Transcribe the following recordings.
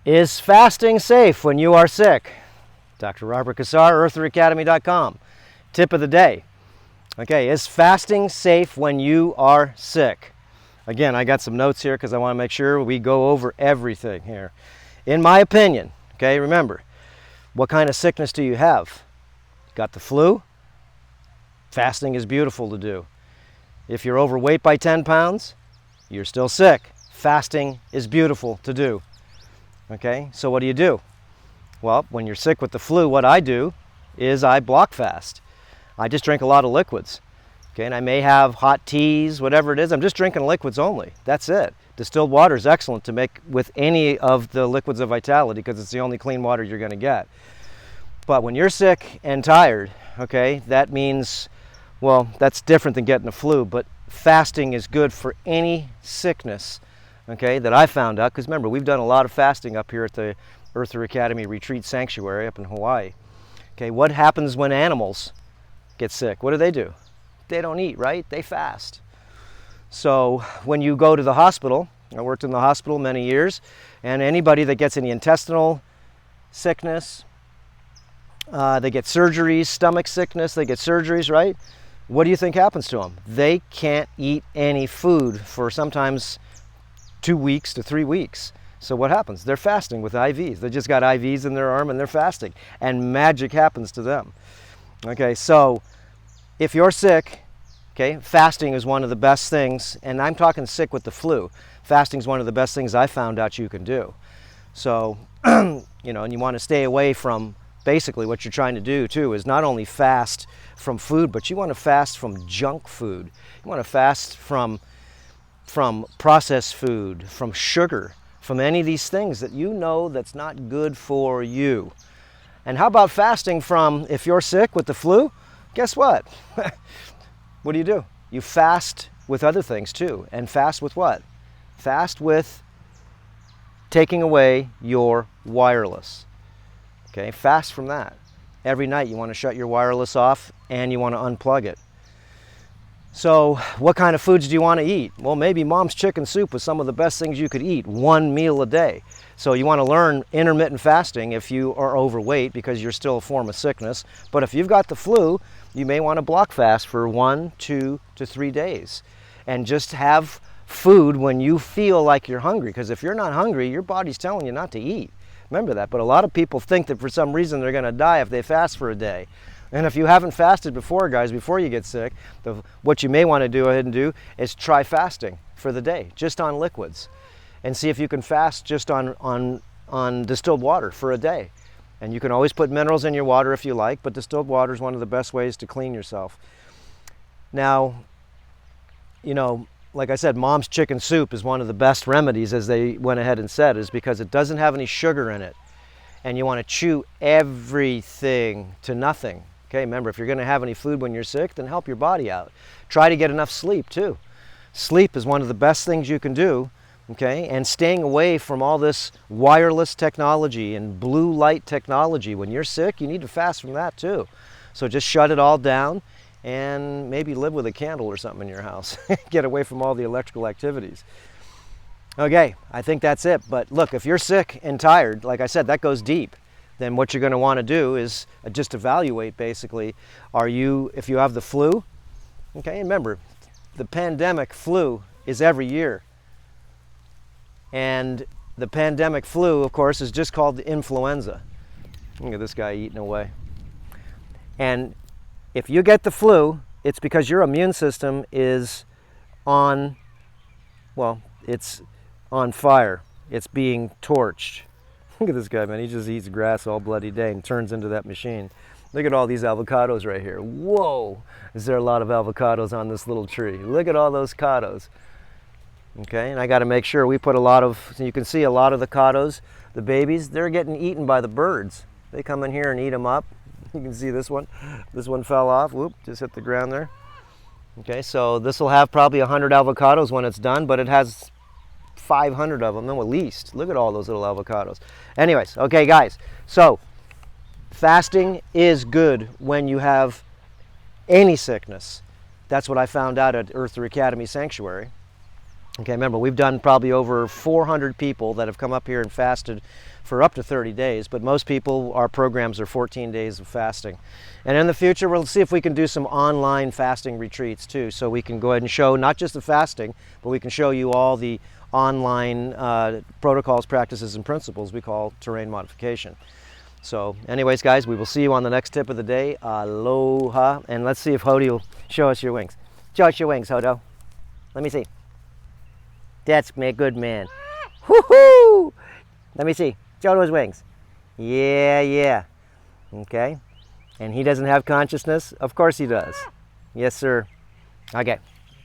Is fasting safe when you are sick? Dr. Robert Cassar, eartheracademy.com. Tip of the day. Okay, is fasting safe when you are sick? Again, I got some notes here because I want to make sure we go over everything here. In my opinion, okay, remember, what kind of sickness do you have? Got the flu? Fasting is beautiful to do. If you're overweight by 10 pounds, you're still sick. Fasting is beautiful to do. Okay, so what do? Well, when you're sick with the flu, what I do is I block fast. I just drink a lot of liquids. Okay, and I may have hot teas, whatever it is. I'm just drinking liquids only. That's it. Distilled water is excellent to make with any of the liquids of vitality because it's the only clean water you're going to get. But when you're sick and tired, okay, that means, well, that's different than getting the flu, but fasting is good for any sickness, okay, that I found out. Because remember, we've done a lot of fasting up here at the Earther Academy Retreat Sanctuary up in Hawaii. Okay, what happens when animals get sick? What do? They don't eat, right? They fast. So when you go to the hospital, I worked in the hospital many years, and anybody that gets any intestinal sickness, they get surgeries, stomach sickness, they get surgeries, right? What do you think happens to them? They can't eat any food for sometimes 2 weeks to 3 weeks. So what happens? They're fasting with IVs. They just got IVs in their arm and they're fasting. And magic happens to them. Okay, so if you're sick, okay, fasting is one of the best things. And I'm talking sick with the flu. Fasting is one of the best things I found out you can do. So, and you want to stay away from, basically what you're trying to do too is not only fast from food, but you want to fast from junk food. You want to fast from processed food, from sugar, from any of these things that you know that's not good for you. And how about fasting from, if you're sick with the flu, guess what? What do? You fast with other things too. And fast with what? Fast with taking away your wireless. Okay, fast from that. Every night you want to shut your wireless off and you want to unplug it. So what kind of foods do you want to eat? Well, maybe mom's chicken soup was some of the best things you could eat, one meal a day. So you want to learn intermittent fasting if you are overweight because you're still a form of sickness. But if you've got the flu, you may want to block fast for 1, 2 to 3 days. And just have food when you feel like you're hungry. Because if you're not hungry, your body's telling you not to eat. Remember that. But a lot of people think that for some reason they're going to die if they fast for a day. And if you haven't fasted before, guys, before you get sick, what you may want to go ahead and do is try fasting for the day, just on liquids. And see if you can fast just on distilled water for a day. And you can always put minerals in your water if you like, but distilled water is one of the best ways to clean yourself. Now, like I said, mom's chicken soup is one of the best remedies, as they went ahead and said, is because it doesn't have any sugar in it. And you want to chew everything to nothing. Okay, remember, if you're going to have any food when you're sick, then help your body out. Try to get enough sleep too. Sleep is one of the best things you can do, okay? And staying away from all this wireless technology and blue light technology. When you're sick, you need to fast from that too. So just shut it all down and maybe live with a candle or something in your house. Get away from all the electrical activities. Okay, I think that's it. But look, if you're sick and tired, like I said, that goes deep. Then what you're going to want to do is just evaluate, basically, if you have the flu, okay, and remember, the pandemic flu is every year. And the pandemic flu, of course, is just called the influenza. Look at this guy eating away. And if you get the flu, it's because your immune system is it's on fire. It's being torched. Look at this guy, man. He just eats grass all bloody day and turns into that machine. Look at all these avocados right here. Whoa! Is there a lot of avocados on this little tree? Look at all those cados. Okay, and I got to make sure we put so you can see a lot of the cados, the babies, they're getting eaten by the birds. They come in here and eat them up. You can see this one. This one fell off. Whoop, just hit the ground there. Okay, so this will have probably 100 avocados when it's done, but it has 500 of them, no, at least. Look at all those little avocados. Anyways, okay, guys. So, fasting is good when you have any sickness. That's what I found out at Earther Academy Sanctuary. Okay, remember, we've done probably over 400 people that have come up here and fasted for up to 30 days, but most people, our programs are 14 days of fasting. And in the future, we'll see if we can do some online fasting retreats too, so we can go ahead and show not just the fasting, but we can show you all the online protocols, practices, and principles we call terrain modification. So anyways, guys, we will see you on the next tip of the day. Aloha. And let's see if Hody will show us your wings. Show us your wings, Hodo. Let me see. That's a good man. Woohoo! Let me see. Show those wings. Yeah, yeah. Okay. And he doesn't have consciousness? Of course he does. Yes, sir. Okay.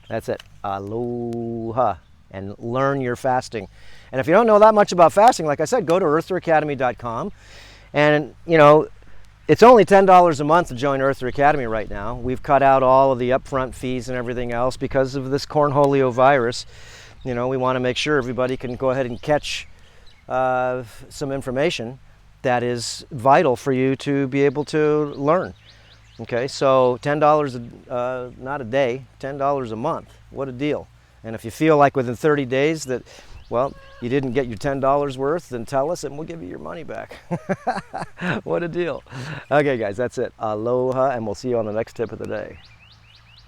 That's it. Aloha. And learn your fasting. And if you don't know that much about fasting, like I said, go to eartheracademy.com. And, you know, it's only $10 a month to join Earther Academy right now. We've cut out all of the upfront fees and everything else because of this cornholio virus. You know, we want to make sure everybody can go ahead and catch some information that is vital for you to be able to learn. Okay, so $10 not a day, $10 a month. What a deal. And if you feel like within 30 days that, well, you didn't get your $10 worth, then tell us and we'll give you your money back. What a deal. Okay, guys, that's it. Aloha, and we'll see you on the next tip of the day.